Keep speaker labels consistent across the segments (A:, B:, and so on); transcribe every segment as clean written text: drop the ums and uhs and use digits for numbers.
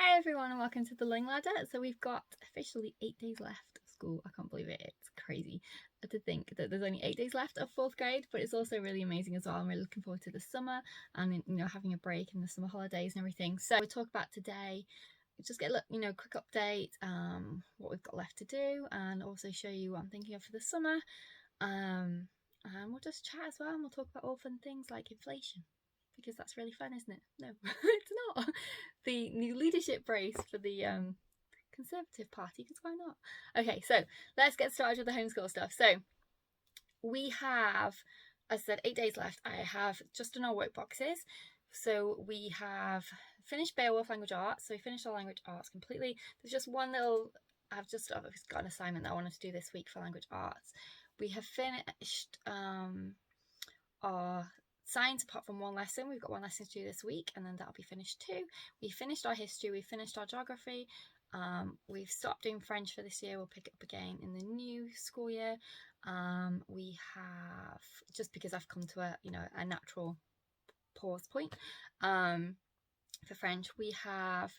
A: Hi everyone and welcome to the Learning Ladder. So we've got officially 8 days left of school. I can't believe it. It's crazy to think that there's only 8 days left of 4th grade, but it's also really amazing as well. I'm really looking forward to the summer and having a break in the summer holidays and everything. So we'll talk about today, just get a quick update, what we've got left to do, and also show you what I'm thinking of for the summer. And we'll just chat as well, and we'll talk about all fun things like inflation, because that's really fun, isn't it? No, it's not. The new leadership race for the Conservative Party, because why not? Okay, so let's get started with the homeschool stuff. So we have, as I said, 8 days left. I have just done our work boxes. So we have finished Beowulf Language Arts. So we finished our language arts completely. There's just one little, I've got an assignment that I wanted to do this week for language arts. We have finished our science apart from one lesson. We've got one lesson to do this week and then that'll be finished too. We finished our history, we finished our geography. We've stopped doing French for this year. We'll pick it up again in the new school year. We have, just because I've come to a natural pause point for French, we have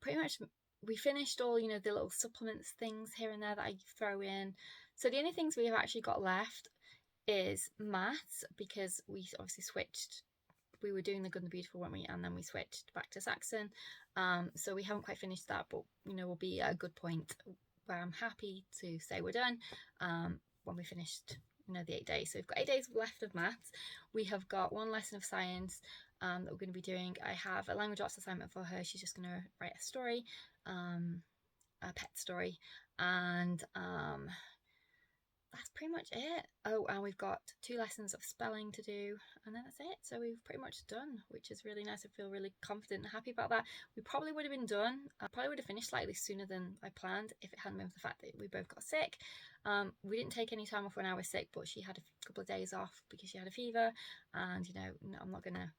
A: pretty much, we finished all the little supplements things here and there that I throw in. So the only things we have actually got left is maths, because we obviously switched. We were doing the Good and the Beautiful, weren't we? And then we switched back to Saxon. So we haven't quite finished that, but will be a good point where I'm happy to say we're done when we finished the 8 days. So we've got 8 days left of maths. We have got one lesson of science that we're going to be doing. I have a language arts assignment for her. She's just going to write a story, a pet story, and that's pretty much it. Oh, and we've got 2 lessons of spelling to do, and then that's it. So we've pretty much done, which is really nice. I feel really confident and happy about that. We probably would have been done. I probably would have finished slightly sooner than I planned if it hadn't been for the fact that we both got sick. We didn't take any time off when I was sick, but she had a couple of days off because she had a fever, and I'm not gonna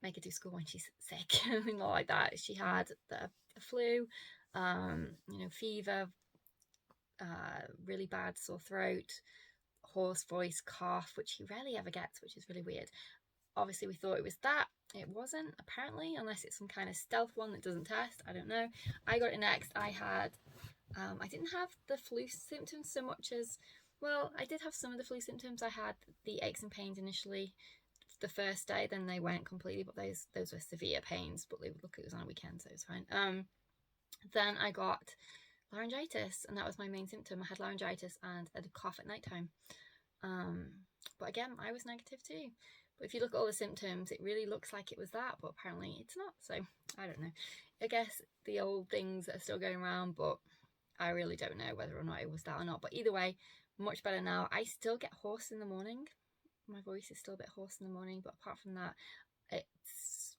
A: make her do school when she's sick. Not like that. She had the flu, fever, really bad sore throat, hoarse voice, cough, which he rarely ever gets, which is really weird. Obviously we thought it was that. It wasn't, apparently, unless it's some kind of stealth one that doesn't test. I don't know. I got it next. I didn't have the flu symptoms so much as, well, I did have some of the flu symptoms. I had the aches and pains initially the first day, then they went completely, but those were severe pains, but it was on a weekend, so it was fine. Then I got laryngitis, and that was my main symptom. I had laryngitis and a cough at nighttime. But again, I was negative too. But if you look at all the symptoms, it really looks like it was that, but apparently it's not. So I don't know. I guess the old things are still going around, but I really don't know whether or not it was that or not. But either way, much better now. I still get hoarse in the morning. My voice is still a bit hoarse in the morning, but apart from that, it's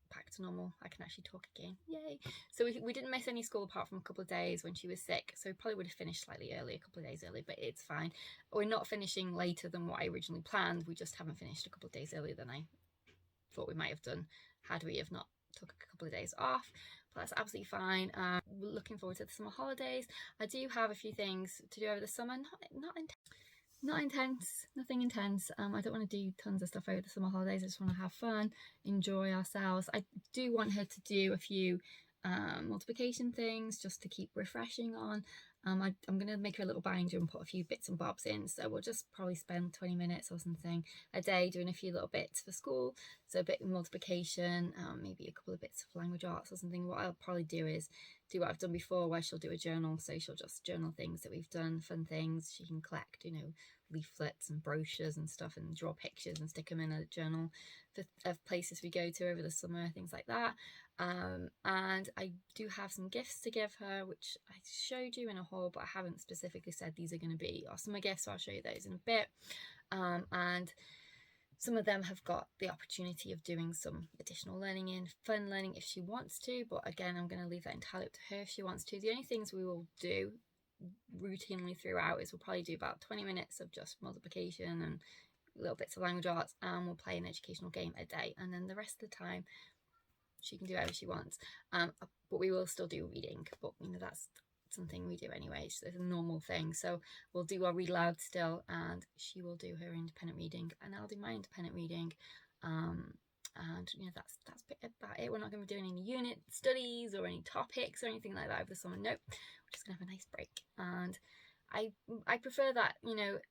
A: back to normal. I can actually talk again. Yay. So we didn't miss any school apart from a couple of days when she was sick, so we probably would have finished slightly early, a couple of days early, but it's fine. We're not finishing later than what I originally planned. We just haven't finished a couple of days earlier than I thought we might have done had we have not took a couple of days off. But that's absolutely fine. We're looking forward to the summer holidays. I do have a few things to do over the summer. Not intense, nothing intense. I don't want to do tons of stuff over the summer holidays. I just want to have fun, enjoy ourselves. I do want her to do a few multiplication things just to keep refreshing on. I'm going to make her a little binder and put a few bits and bobs in, so we'll just probably spend 20 minutes or something a day doing a few little bits for school. So a bit of multiplication, maybe a couple of bits of language arts or something. What I'll probably do is do what I've done before, where she'll do a journal. So she'll just journal things that we've done, fun things. She can collect leaflets and brochures and stuff, and draw pictures and stick them in a journal of places we go to over the summer, things like that. And I do have some gifts to give her, which I showed you in a haul, but I haven't specifically said these are going to be our summer gifts, so I'll show you those in a bit. And some of them have got the opportunity of doing some additional learning in, fun learning if she wants to, but again, I'm going to leave that entirely up to her if she wants to. The only things we will do routinely throughout is we'll probably do about 20 minutes of just multiplication and little bits of language arts, and we'll play an educational game a day, and then the rest of the time she can do whatever she wants. But we will still do reading, but that's something we do anyway. It's a normal thing. So we'll do our read loud still, and she will do her independent reading, and I'll do my independent reading. And that's about it. We're not going to be doing any unit studies or any topics or anything like that over the summer. Nope, we're just going to have a nice break. And I prefer that.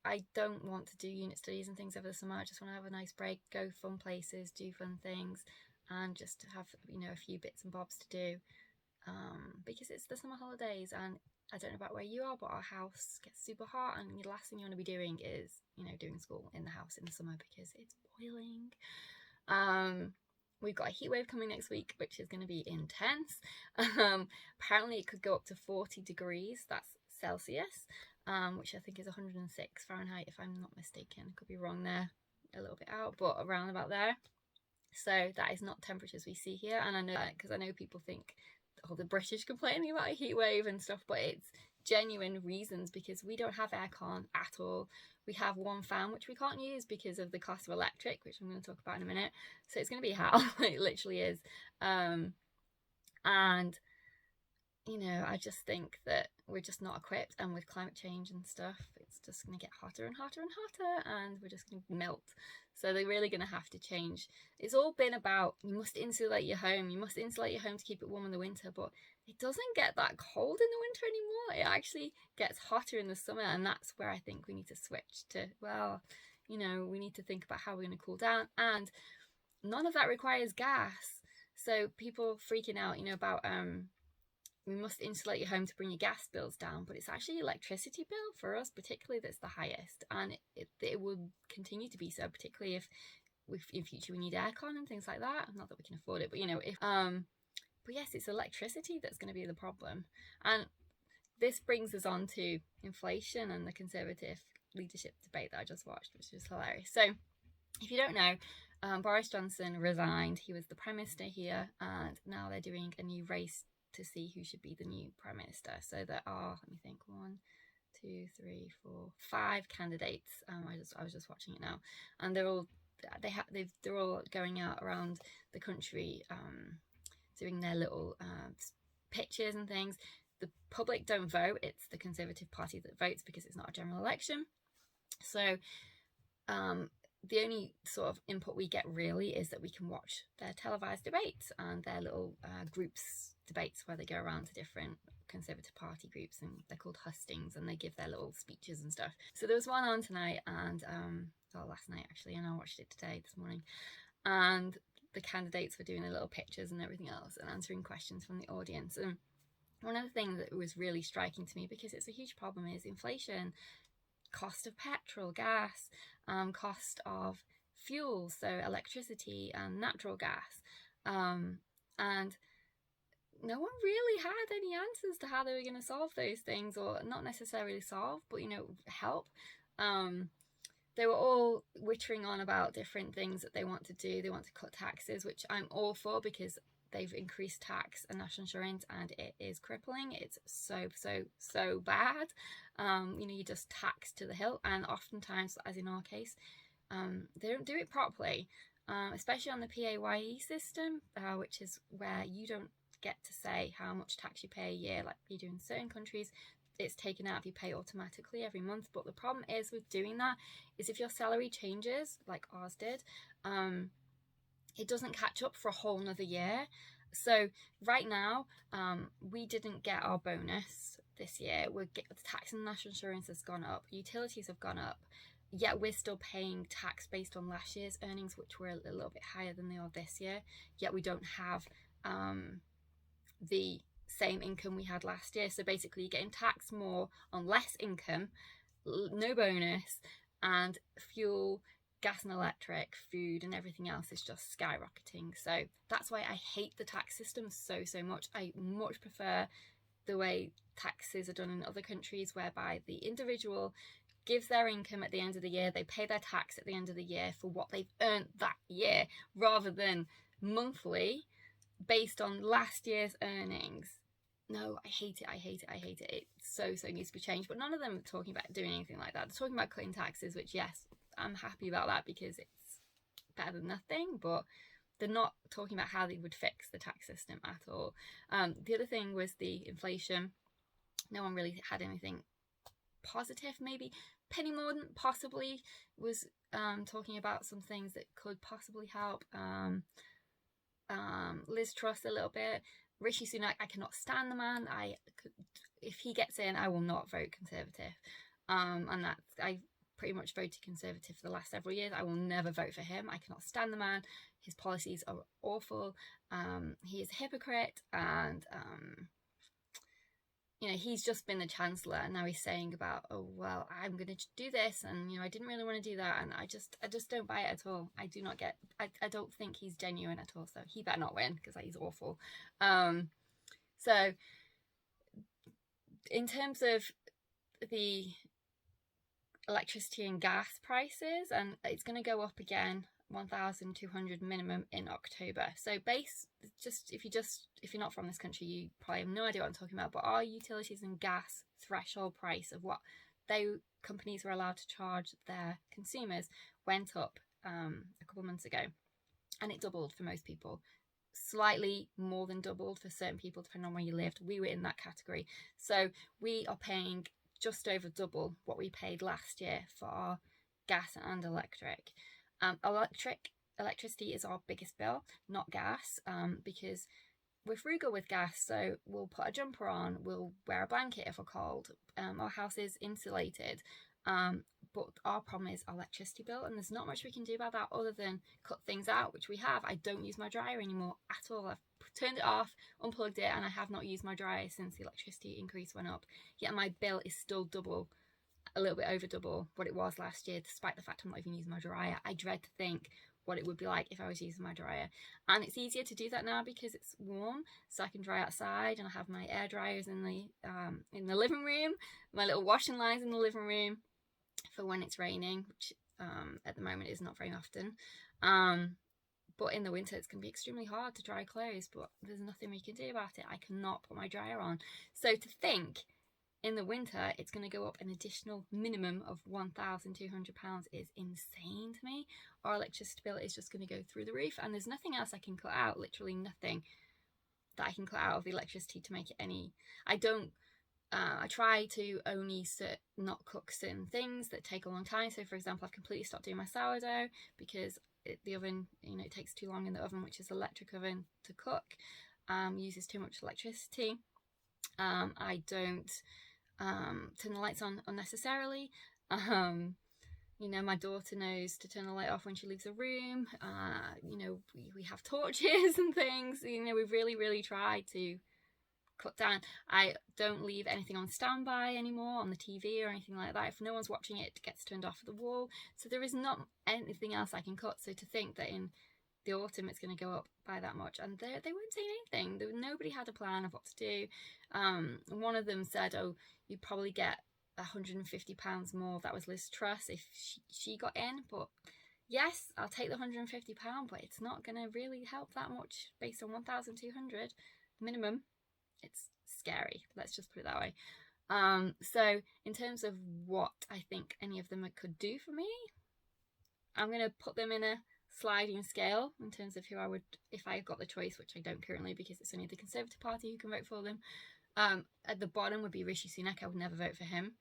A: I don't want to do unit studies and things over the summer. I just want to have a nice break, go fun places, do fun things, and just have a few bits and bobs to do, because it's the summer holidays. And I don't know about where you are, but our house gets super hot, and the last thing you want to be doing is doing school in the house in the summer because it's boiling. We've got a heat wave coming next week, which is going to be intense. Apparently it could go up to 40 degrees, that's Celsius, which I think is 106 Fahrenheit if I'm not mistaken. Could be wrong there, a little bit out, but around about there. So that is not temperatures we see here. And I know that because I know people think, oh, the British complaining about a heat wave and stuff, but it's genuine reasons, because we don't have aircon at all. We have one fan, which we can't use because of the cost of electric, which I'm going to talk about in a minute. So it's going to be hell. It literally is. And I just think that we're just not equipped, and with climate change and stuff, it's just going to get hotter and hotter and hotter, and we're just going to melt. So they're really going to have to change. It's all been about, you must insulate your home. You must insulate your home to keep it warm in the winter, but it doesn't get that cold in the winter anymore. It actually gets hotter in the summer, and that's where I think we need to switch to, we need to think about how we're going to cool down, and none of that requires gas. So people freaking out, about we must insulate your home to bring your gas bills down, but it's actually electricity bill for us particularly that's the highest, and it will continue to be so, particularly if in future we need aircon and things like that. Not that we can afford it, but but yes, it's electricity that's going to be the problem. And this brings us on to inflation and the Conservative leadership debate that I just watched, which was hilarious. So if you don't know, Boris Johnson resigned. He was the Prime Minister here, and now they're doing a new race to see who should be the new Prime Minister. So there are, let me think, 1, 2, 3, 4, 5 candidates. I was just watching it now, and they're all going out around the country, doing their little pitches and things. The public don't vote. It's the Conservative Party that votes because it's not a general election. So the only sort of input we get really is that we can watch their televised debates and their little groups debates where they go around to different Conservative Party groups, and they're called hustings, and they give their little speeches and stuff. So there was one on tonight, and last night actually, and I watched it this morning, and the candidates were doing their little pictures and everything else and answering questions from the audience. And one of the things that was really striking to me, because it's a huge problem, is inflation, cost of petrol, gas, cost of fuel, so electricity and natural gas, and no one really had any answers to how they were going to solve those things, or not necessarily solve, but help. They were all wittering on about different things that they want to do. They want to cut taxes, which I'm all for, because they've increased tax and national insurance, and it is crippling. It's so bad. You're just taxed to the hilt, and oftentimes, as in our case, they don't do it properly, especially on the PAYE system, which is where you don't get to say how much tax you pay a year like you do in certain countries. It's taken out if you pay automatically every month. But the problem is with doing that is if your salary changes, like ours did, it doesn't catch up for a whole nother year. So right now, we didn't get our bonus this year. The tax and national insurance has gone up, utilities have gone up, yet we're still paying tax based on last year's earnings, which were a little bit higher than they are this year. Yet we don't have the same income we had last year. So basically you're getting taxed more on less income, no bonus, and fuel, gas and electric, food and everything else is just skyrocketing. So that's why I hate the tax system so much. I much prefer the way taxes are done in other countries, whereby the individual gives their income at the end of the year, they pay their tax at the end of the year for what they've earned that year, rather than monthly based on last year's earnings. No, I hate it. It so needs to be changed. But none of them are talking about doing anything like that. They're talking about cutting taxes, which, yes, I'm happy about that because it's better than nothing, but they're not talking about how they would fix the tax system at all. The other thing was the inflation. No one really had anything positive. Maybe Penny Mordaunt possibly was talking about some things that could possibly help. Liz Truss a little bit. Rishi Sunak, I cannot stand the man. If he gets in, I will not vote Conservative. And that's, I pretty much voted Conservative for the last several years. I will never vote for him. I cannot stand the man. His policies are awful. He is a hypocrite, and you know, he's just been the Chancellor, and now he's saying about, oh well, I'm going to do this, and you know, I didn't really want to do that, and I just don't buy it at all. I do not get. I don't think he's genuine at all. So he better not win, because he's awful. So in terms of the electricity and gas prices, and it's going to go up again, 1,200 minimum in October. So if you're not from this country, you probably have no idea what I'm talking about, but our utilities and gas threshold price of what companies were allowed to charge their consumers went up a couple of months ago, and it doubled for most people. Slightly more than doubled for certain people depending on where you lived. We were in that category. So we are paying just over double what we paid last year for our gas and electric. Electricity is our biggest bill, not gas, because we're frugal with gas. So we'll put a jumper on, we'll wear a blanket if we're cold. Our house is insulated. But our problem is our electricity bill, and there's not much we can do about that other than cut things out, which we have. I don't use my dryer anymore at all. I've turned it off, unplugged it, and I have not used my dryer since the electricity increase went up. Yet my bill is still double, a little bit over double what it was last year, despite the fact I'm not even using my dryer. I dread to think what it would be like if I was using my dryer. And it's easier to do that now because it's warm, so I can dry outside, and I have my air dryers in the living room, my little washing lines in the living room for when it's raining, which at the moment is not very often. But in the winter it's going to be extremely hard to dry clothes, but there's nothing we can do about it. I cannot put my dryer on. So to think in the winter it's going to go up an additional minimum of £1,200 is insane to me. Our electricity bill is just going to go through the roof, and there's nothing else I can cut out, literally nothing that I can cut out of the electricity to make it any. I try to only not cook certain things that take a long time. So for example, I've completely stopped doing my sourdough because the oven, it takes too long in the oven, which is electric oven, to cook, uses too much electricity. I don't turn the lights on unnecessarily. My daughter knows to turn the light off when she leaves a room. We have torches and things. We've really tried to cut down. I don't leave anything on standby anymore on the TV or anything like that. If no one's watching it, it gets turned off at the wall. So there is not anything else I can cut. So to think that in the autumn it's going to go up by that much, and they weren't saying anything. Nobody had a plan of what to do. One of them said, oh, you'd probably get £150 more. That was Liz Truss if she got in. But yes, I'll take the £150, but it's not going to really help that much based on 1,200 minimum. It's scary, let's just put it that way. So in terms of what I think any of them could do for me, I'm going to put them in a sliding scale in terms of who I would, if I got the choice, which I don't currently because it's only the Conservative Party who can vote for them. At the bottom would be Rishi Sunak. I would never vote for him.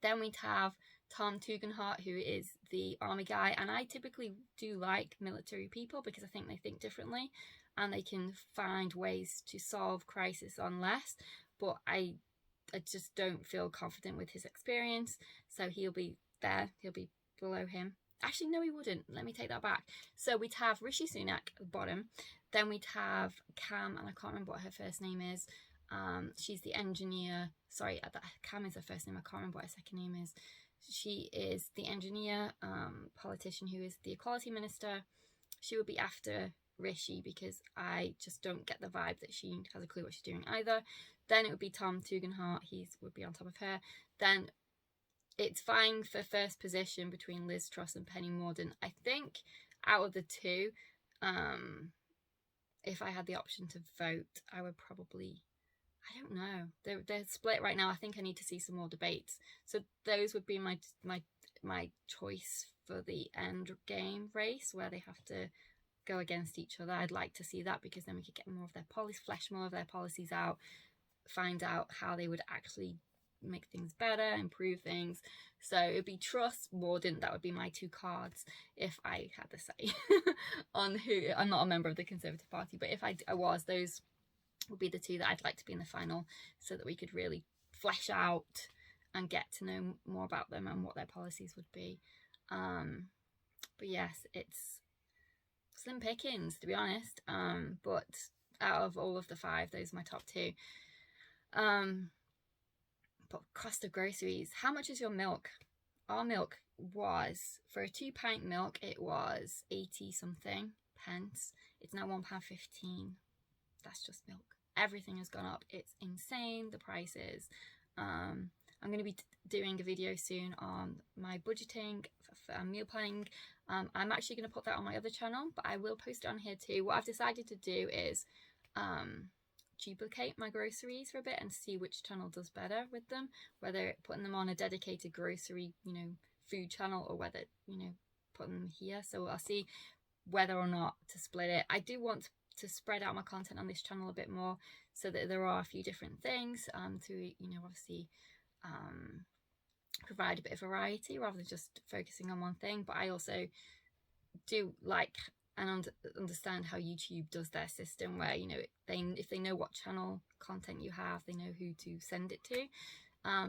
A: Then we'd have Tom Tugendhat, who is the army guy, and I typically do like military people because I think they think differently and they can find ways to solve crisis on less, but I just don't feel confident with his experience, so he'll be there, he'll be below him. Actually, no, he wouldn't. Let me take that back. So we'd have Rishi Sunak at the bottom, then we'd have Cam, and I can't remember what her first name is. She's the engineer. Sorry, Cam is her first name. I can't remember what her second name is. She is the engineer, politician who is the equality minister. She would be after Rishi because I just don't get the vibe that she has a clue what she's doing either. Then it would be Tom Tugendhat. He would be on top of her. Then it's vying for first position between Liz Truss and Penny Mordaunt. I think out of the two, if I had the option to vote, I would probably, I don't know. They're split right now. I think I need to see some more debates. So those would be my choice for the end game race where they have to go against each other. I'd like to see that because then we could get more of their policies, flesh more of their policies out, find out how they would actually make things better, improve things. So it'd be trust, warden, that would be my 2 cards if I had the say on who. I'm not a member of the Conservative Party, but if I was, those would be the 2 that I'd like to be in the final, so that we could really flesh out and get to know more about them and what their policies would be. But yes, it's slim pickings, to be honest, but out of all of the 5, those are my top 2. But cost of groceries, how much is your milk? Our milk was, for a 2-pint milk, it was 80 something pence. It's now £1.15. That's just milk. Everything has gone up. It's insane, the prices. I'm going to be doing a video soon on my budgeting for meal planning. I'm actually going to put that on my other channel, but I will post it on here too. What I've decided to do is duplicate my groceries for a bit and see which channel does better with them, whether putting them on a dedicated grocery, food channel, or whether, putting them here. So I'll see whether or not to split it. I do want to spread out my content on this channel a bit more, so that there are a few different things to obviously provide a bit of variety rather than just focusing on one thing. But I also do like and understand how YouTube does their system, where if they know what channel content you have, they know who to send it to.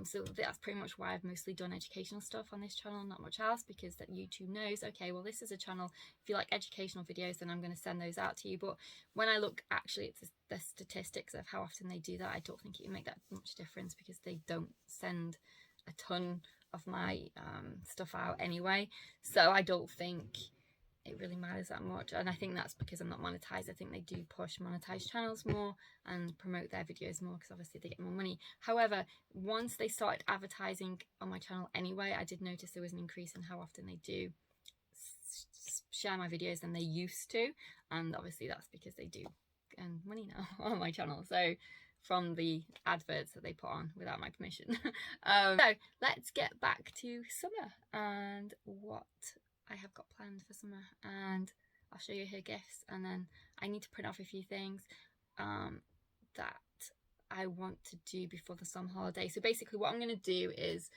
A: So that's pretty much why I've mostly done educational stuff on this channel, not much else, because that YouTube knows, okay, well, this is a channel, if you like educational videos, then I'm going to send those out to you. But when I look actually at the statistics of how often they do that, I don't think it would make that much difference, because they don't send a ton of my stuff out anyway. So I don't think it really matters that much, and I think that's because I'm not monetized. I think they do push monetized channels more and promote their videos more, because obviously they get more money. However, once they started advertising on my channel anyway, I did notice there was an increase in how often they do share my videos than they used to, and obviously that's because they do earn money now on my channel, so from the adverts that they put on without my permission. So let's get back to summer and what I have got planned for summer, and I'll show you her gifts, and then I need to print off a few things that I want to do before the summer holiday. So basically what I'm going to do is,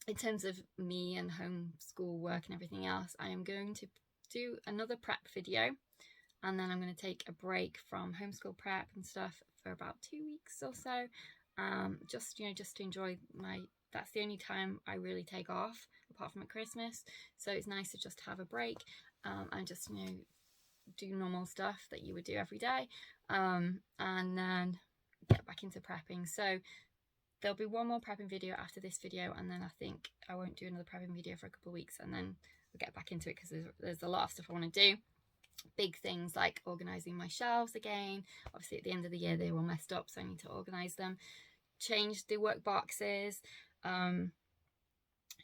A: in terms of me and homeschool work and everything else, I am going to do another prep video, and then I'm going to take a break from homeschool prep and stuff for about 2 weeks or so, just to enjoy that's the only time I really take off apart from at Christmas. So it's nice to just have a break and just do normal stuff that you would do every day, and then get back into prepping. So there'll be one more prepping video after this video, and then I think I won't do another prepping video for a couple of weeks, and then we'll get back into it, because there's a lot of stuff I want to do. Big things like organising my shelves again. Obviously at the end of the year they were all messed up, so I need to organise them, change the work boxes,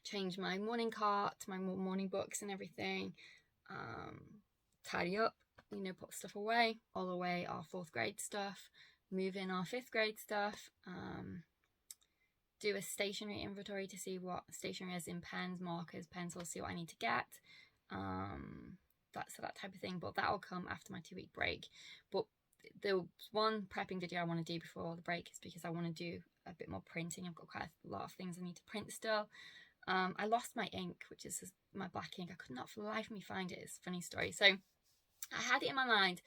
A: change my morning cart, my morning books and everything, tidy up, put stuff away, all away our 4th grade stuff, move in our 5th grade stuff, do a stationery inventory to see what stationery is in pens, markers, pencils, see what I need to get, that type of thing. But that'll come after my 2-week break. But the one prepping video I want to do before the break is because I want to do a bit more printing. I've got quite a lot of things I need to print still. I lost my ink, which is my black ink. I could not for the life of me find it. It's a funny story. So I had it in my mind,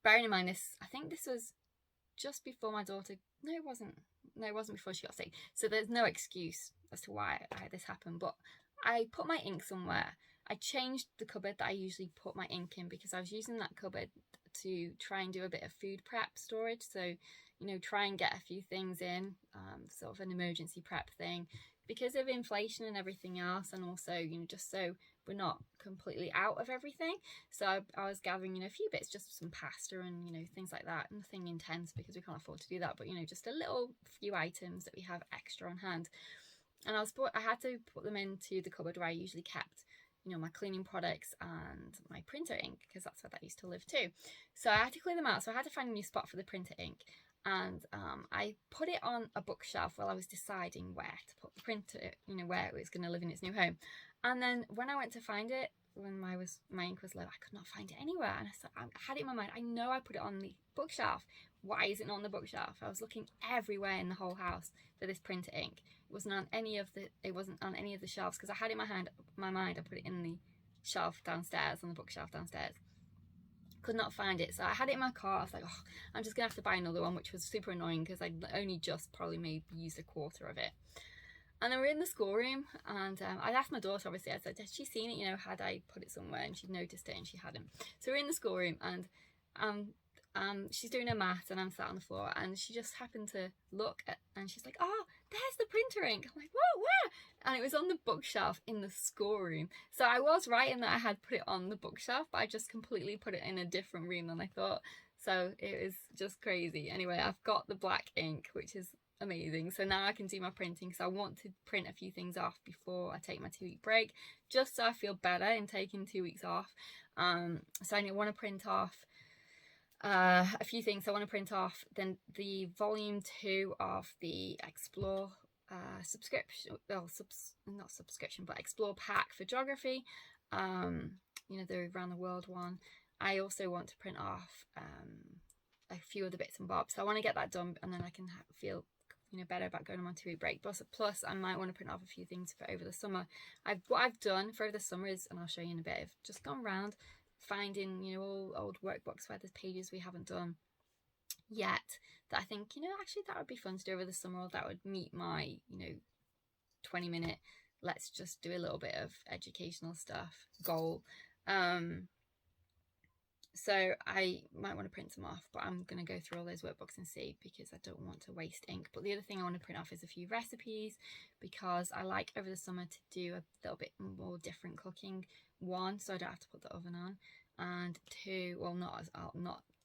A: bearing in mind I think this was just before my daughter, it wasn't before she got sick. So there's no excuse as to why this happened, but I put my ink somewhere. I changed the cupboard that I usually put my ink in, because I was using that cupboard to try and do a bit of food prep storage. So, try and get a few things in, sort of an emergency prep thing, because of inflation and everything else, and also, just so we're not completely out of everything. So I was gathering, a few bits, just some pasta and, things like that. Nothing intense, because we can't afford to do that, but, just a little few items that we have extra on hand. And I had to put them into the cupboard where I usually kept, my cleaning products and my printer ink, because that's where that used to live too. So I had to clear them out. So I had to find a new spot for the printer ink. And I put it on a bookshelf while I was deciding where to put the printer, where it was going to live in its new home. And then when I went to find it, when my ink was low, I could not find it anywhere. And I had it in my mind, I know I put it on the bookshelf. why is it not on the bookshelf? I was looking everywhere in the whole house for this printer ink. It wasn't on any of the shelves, because I had it in my mind. I put it in the shelf downstairs, on the bookshelf downstairs. Could not find it, so I had it in my car. I was like, oh, I'm just gonna have to buy another one, which was super annoying because I'd only just probably maybe used a quarter of it. And then we're in the schoolroom, and I'd asked my daughter, obviously, I said, had she seen it, you know, had I put it somewhere, and she'd noticed it and she hadn't. So we're in the schoolroom, and she's doing her maths and I'm sat on the floor, and she just happened to look at, and she's like, oh, there's the printer ink. I'm like, whoa, where? And it was on the bookshelf in the schoolroom. So I was right in that I had put it on the bookshelf, but I just completely put it in a different room than I thought. So it was just crazy. Anyway, I've got the black ink, which is amazing. So now I can do my printing, because I want to print a few things off before I take my 2-week break, just so I feel better in taking 2 weeks off. So I want to print off a few things. I want to print off then the volume 2 of the Explore subscription, well, not subscription, but Explore pack for geography, you know, the around the world one. I also want to print off a few other bits and bobs, so I want to get that done, and then I can feel, you know, better about going on my 2-week break. Plus I might want to print off a few things for over the summer. What I've done for over the summer is, and I'll show you in a bit, I've just gone around finding, you know, all old workbooks where there's pages we haven't done yet that I think, you know, actually that would be fun to do over the summer, or that would meet my, you know, 20-minute let's just do a little bit of educational stuff goal. So I might want to print some off, but I'm going to go through all those workbooks and see, because I don't want to waste ink. But the other thing I want to print off is a few recipes, because I like over the summer to do a little bit more different cooking. One, so I don't have to put the oven on, and two, well, not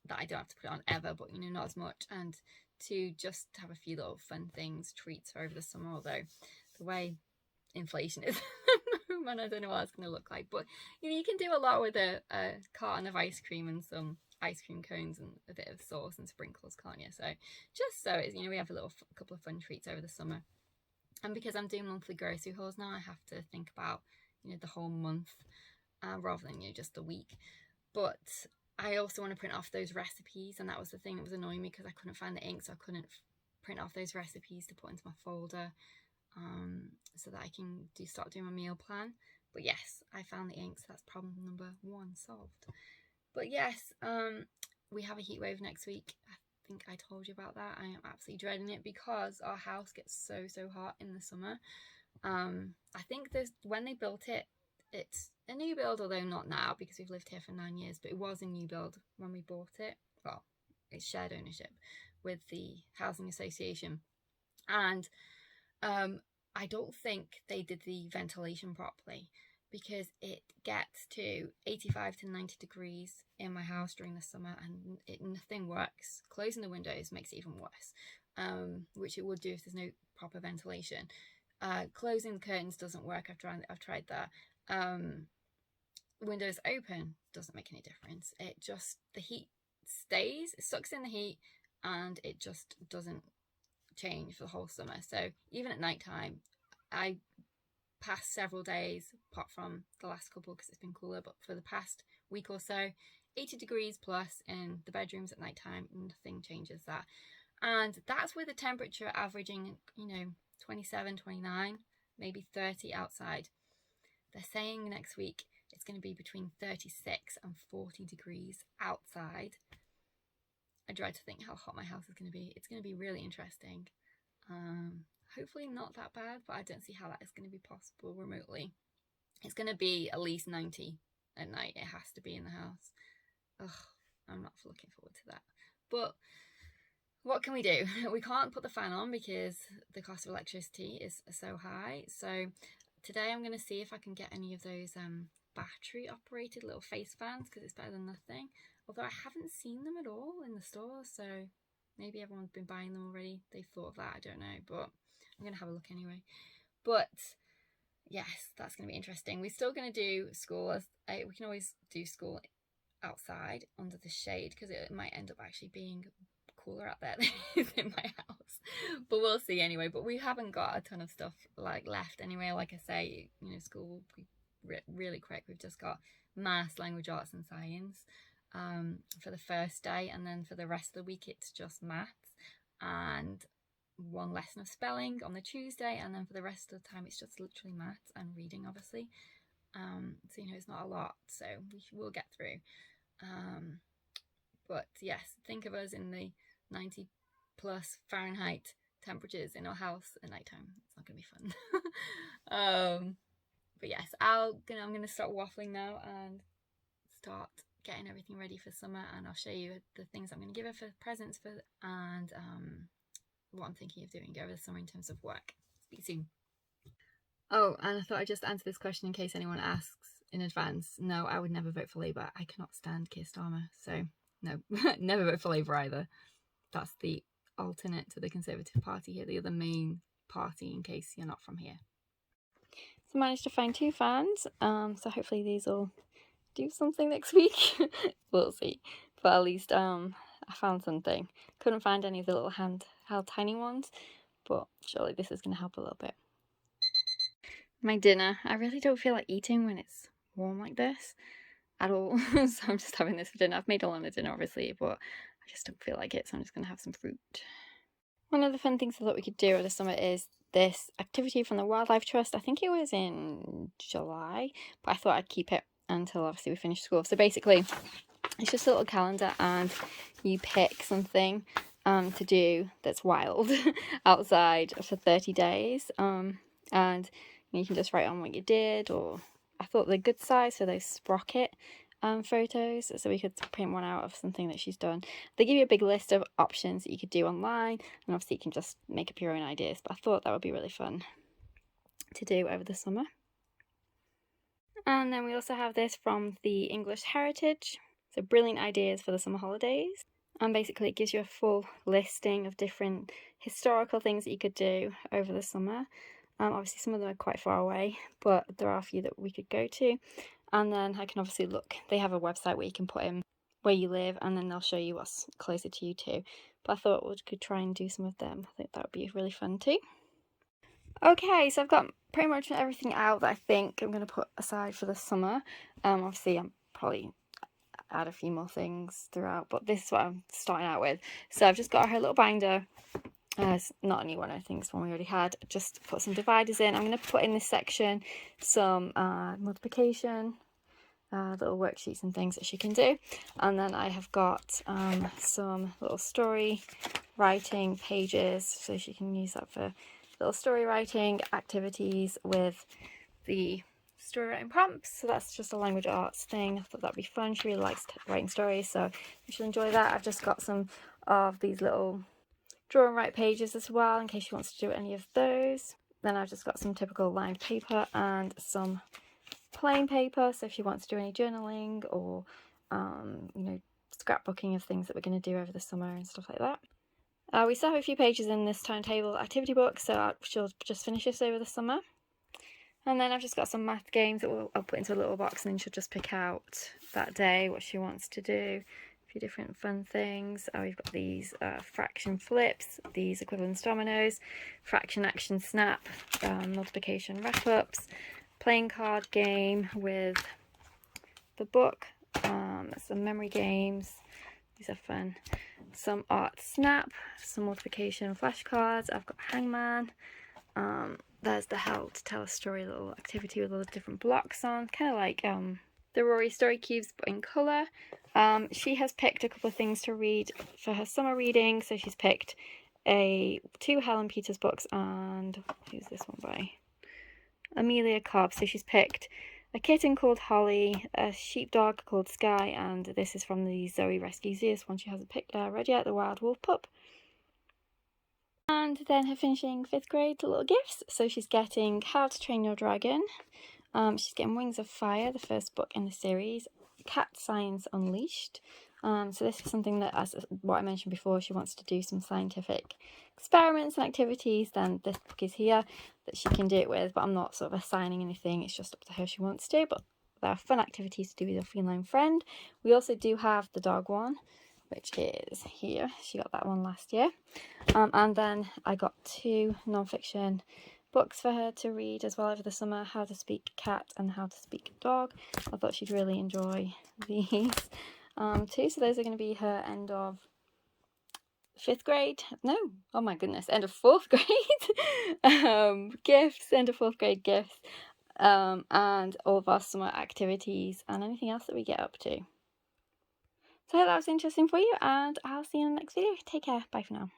A: that I don't have to put it on ever, but, you know, not as much. And two, just have a few little fun things, treats for over the summer, although the way inflation is and I don't know what it's going to look like. But, you know, you can do a lot with a carton of ice cream and some ice cream cones and a bit of sauce and sprinkles, can't you? So just so it's, you know, we have a couple of fun treats over the summer. And because I'm doing monthly grocery hauls now, I have to think about, you know, the whole month rather than, you know, just a week. But I also want to print off those recipes, and that was the thing that was annoying me, because I couldn't find the ink, so I couldn't print off those recipes to put into my folder, so that I can start doing my meal plan. But yes, I found the ink, so that's problem number 1 solved. But yes, we have a heat wave next week. I think I told you about that. I am absolutely dreading it, because our house gets so hot in the summer. I think when they built it, it's a new build, although not now, because we've lived here for 9 years, but it was a new build when we bought it. Well, it's shared ownership with the housing association, and I don't think they did the ventilation properly, because it gets to 85 to 90 degrees in my house during the summer, and nothing works. Closing the windows makes it even worse, which it would do if there's no proper ventilation. Closing the curtains doesn't work. I've tried that. Windows open doesn't make any difference. The heat stays, it sucks in the heat, and it just doesn't change for the whole summer. So even at night time, I past several days, apart from the last couple because it's been cooler, but for the past week or so, 80 degrees plus in the bedrooms at night time. Nothing changes that. And that's with the temperature averaging, you know, 27, 29, maybe 30 outside. They're saying next week it's going to be between 36 and 40 degrees outside. I dread to think how hot my house is going to be. It's going to be really interesting. Hopefully not that bad, but I don't see how that is going to be possible remotely. It's going to be at least 90 at night. It has to be in the house. Ugh, I'm not looking forward to that. But what can we do? We can't put the fan on because the cost of electricity is so high. So today I'm going to see if I can get any of those battery operated little face fans, because it's better than nothing. Although I haven't seen them at all in the stores, so maybe everyone's been buying them already. They've thought of that, I don't know, but I'm going to have a look anyway. But yes, that's going to be interesting. We're still going to do school. We can always do school outside under the shade, because it might end up actually being cooler out there than it is in my house. But we'll see anyway. But we haven't got a ton of stuff like left anyway. Like I say, you know, school will be really quick. We've just got maths, language arts and science. for the first day, and then for the rest of the week it's just maths and one lesson of spelling on the Tuesday, and then for the rest of the time it's just literally maths and reading, obviously. So it's not a lot, so we'll get through. But yes, think of us in the 90 plus Fahrenheit temperatures in our house at nighttime. It's not gonna be fun. But yes, I'm gonna stop waffling now and start getting everything ready for summer, and I'll show you the things I'm gonna give her for presents and what I'm thinking of doing over the summer in terms of work. Speak soon. Oh, and I thought I'd just answer this question in case anyone asks in advance. No, I would never vote for Labour. I cannot stand Keir Starmer, so no, never vote for Labour either. That's the alternate to the Conservative Party here, the other main party, in case you're not from here. So I managed to find 2 fans, so hopefully these will do something next week. We'll see, but at least I found something. Couldn't find any of the little handheld tiny ones, but surely this is going to help a little bit. My dinner. I really don't feel like eating when it's warm like this at all, so I'm just having this for dinner. I've made a lot of dinner obviously, but I just don't feel like it, so I'm just going to have some fruit. One of the fun things I thought we could do over the summer is this activity from the Wildlife Trust. I think it was in July, but I thought I'd keep it until obviously we finish school. So basically it's just a little calendar, and you pick something to do that's wild outside for 30 days, and you can just write on what you did. Or I thought the good size for those sprocket photos, so we could print one out of something that she's done. They give you a big list of options that you could do online, and obviously you can just make up your own ideas, but I thought that would be really fun to do over the summer. And then we also have this from the English Heritage, so brilliant ideas for the summer holidays. And basically it gives you a full listing of different historical things that you could do over the summer. Obviously some of them are quite far away, but there are a few that we could go to. And then I can obviously look, they have a website where you can put in where you live, and then they'll show you what's closer to you too. But I thought we could try and do some of them. I think that would be really fun too. Okay, so I've got pretty much everything out that I think I'm going to put aside for the summer. Obviously I'm probably add a few more things throughout, but this is what I'm starting out with. So I've just got her little binder. It's not a new one, I think it's one we already had. Just put some dividers in. I'm going to put in this section some multiplication, little worksheets and things that she can do. And then I have got some little story writing pages, so she can use that for little story writing activities with the story writing prompts. So that's just a language arts thing. I thought that'd be fun. She really likes writing stories, so she'll enjoy that. I've just got some of these little draw and write pages as well, in case she wants to do any of those. Then I've just got some typical lined paper and some plain paper, so if she wants to do any journaling or scrapbooking of things that we're going to do over the summer and stuff like that. We still have a few pages in this timetable activity book, so she'll just finish this over the summer. And then I've just got some math games that I'll put into a little box, and then she'll just pick out that day what she wants to do. A few different fun things. We've got these fraction flips, these equivalence dominoes, fraction action snap, multiplication wrap-ups, playing card game with the book, some memory games. These are fun. Some art snap, some multiplication flashcards. I've got hangman. There's the How to Tell a Story little activity with all the different blocks on, kind of like the Rory story cubes but in colour. She has picked a couple of things to read for her summer reading, so she's picked 2 Helen Peters books, and who's this one by? Amelia Cobb. So she's picked A Kitten Called Holly, A Sheepdog Called Sky, and this is from the Zoe Rescue Zoo, one she hasn't read yet, The Wild Wolf Pup. And then her finishing 5th grade little gifts. So she's getting How to Train Your Dragon. She's getting Wings of Fire, the first book in the series. Cat Science Unleashed. So this is something that, as what I mentioned before, she wants to do some scientific experiments and activities. Then this book is here that she can do it with, but I'm not sort of assigning anything. It's just up to her she wants to. But there are fun activities to do with your feline friend. We also do have the dog one, which is here. She got that one last year. And then I got 2 non-fiction books for her to read as well over the summer, How to Speak Cat and How to Speak Dog. I thought she'd really enjoy these. too. So those are going to be her end of 5th grade. No, oh my goodness, end of 4th grade gifts, end of 4th grade gifts, and all of our summer activities and anything else that we get up to. So I hope that was interesting for you, and I'll see you in the next video. Take care. Bye for now.